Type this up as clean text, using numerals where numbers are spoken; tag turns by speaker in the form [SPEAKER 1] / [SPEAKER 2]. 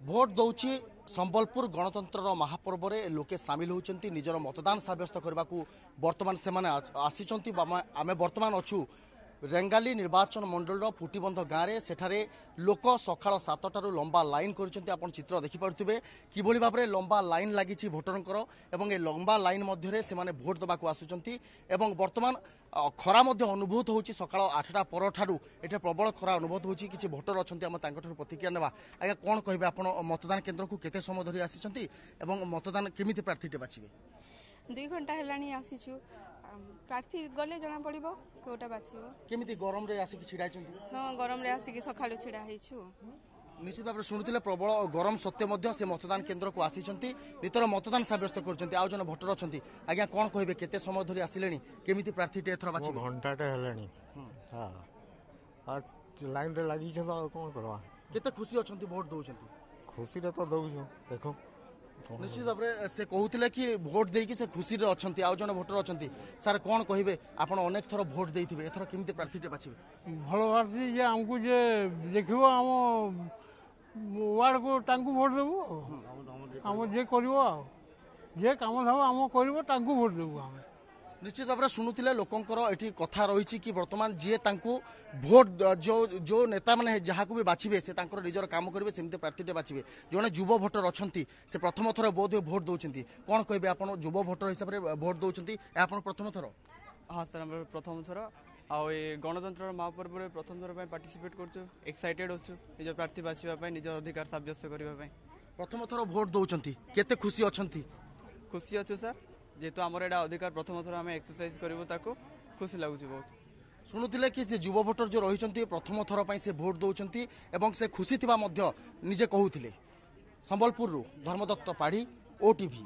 [SPEAKER 1] Vote दौची Sambalpur गणतंत्र महापर्व में लोके सामिल होती निजर मतदान सब्यस्त करने को बर्तमान से आसी आम बर्तमान अच्छू रेंगाली निर्वाचन मंडल पुटीबंध गाँव में सेठारे लोक सका 7टारू लंबा लाइन कर चित्र देखिपे किभली भाव में लंबा लाइन लगी भोटर एवं ए लंबा लाइन मध्य से भोट देवा आसुंच बर्तमान खरा अनुभूत हो सका 8टा पर ठारू ये प्रबल खरा अनुभूत हो कि भोटर अच्छा प्रतिक्रिया ना आज्ञा कौन कहे आप मतदान केन्द्र को केते समय धरी आसी मतदान केमी प्रार्थी बाछिबे
[SPEAKER 2] 2 घंटा हेलानी आसीछु प्रार्थी गले जना पड़िबो कोटा बाछिबो
[SPEAKER 1] केमिति गरम रे आसी छिडा
[SPEAKER 2] हां गरम रे आसी सखाळु छिडा हेछु
[SPEAKER 1] निश्चित भाव शुणुले प्रबल गरम सत्य से मतदान केन्द्र को आसी नितर मतदान सब्यस्त कर आउ जन भोटर अच्छा आज्ञा कौन कहे केते समय धरी आसिले केमिति प्रार्थी एथर बाछिबे
[SPEAKER 3] घंटाटे हेलानी हां आ लाइन रे लागि छ कोन करवा
[SPEAKER 1] केते खुशी अछंती भोट दउछंती
[SPEAKER 3] खुशी रे तो दउछ देखो
[SPEAKER 1] निश्चित भाव से कहते कि भोट देकी से खुशी अच्छा आउ जन भोटर अच्छा सार कौन कहे आप अनेक थर भोट देते एथर केमी प्रार्थी बाछिबे
[SPEAKER 4] भल प्रार्थी जे आमको जे देखो आम वार्ड को तांकु भोट देबू आम जे करिवो जे काम धाम आम करिवो तांकु भोट देबू आम
[SPEAKER 1] निश्चित भाव में शुणुले लोकंर ये कथा रही कि बर्तमान जी भोट जो जो नेता मैंने जहाँ भी बाछिबे से निजर काम करेंगे सेमती प्रार्थी बाछिबे जो जुव भोटर अच्छा से प्रथम थर बोध हुए भोट दौरान कौन कहे आप जुव भोटर हिसाब से भोट दौरान आप प्रथम थर
[SPEAKER 5] हाँ सर आम प्रथम थर आउ गणतंत्र महापर्व में प्रथम थर पार्टिसिपेट कर एक्साइटेड अच्छु निज प्रार्थी बाछिबा निज अधिकार सब्यस्त करने
[SPEAKER 1] प्रथम थर भोट दौरान केते खुशी अच्छा
[SPEAKER 5] खुशी अच्छे सर जेहेतु आमर एटा अधिकार प्रथम थर आम एक्सरसाइज करूँ खुशी लगुच बहुत
[SPEAKER 1] शुणुले कि से युव भोटर जो रही प्रथम थर पर से भोट दौरान से खुशी निजे कहते संबलपुर धर्मदत्त पाढ़ी ओटीवी।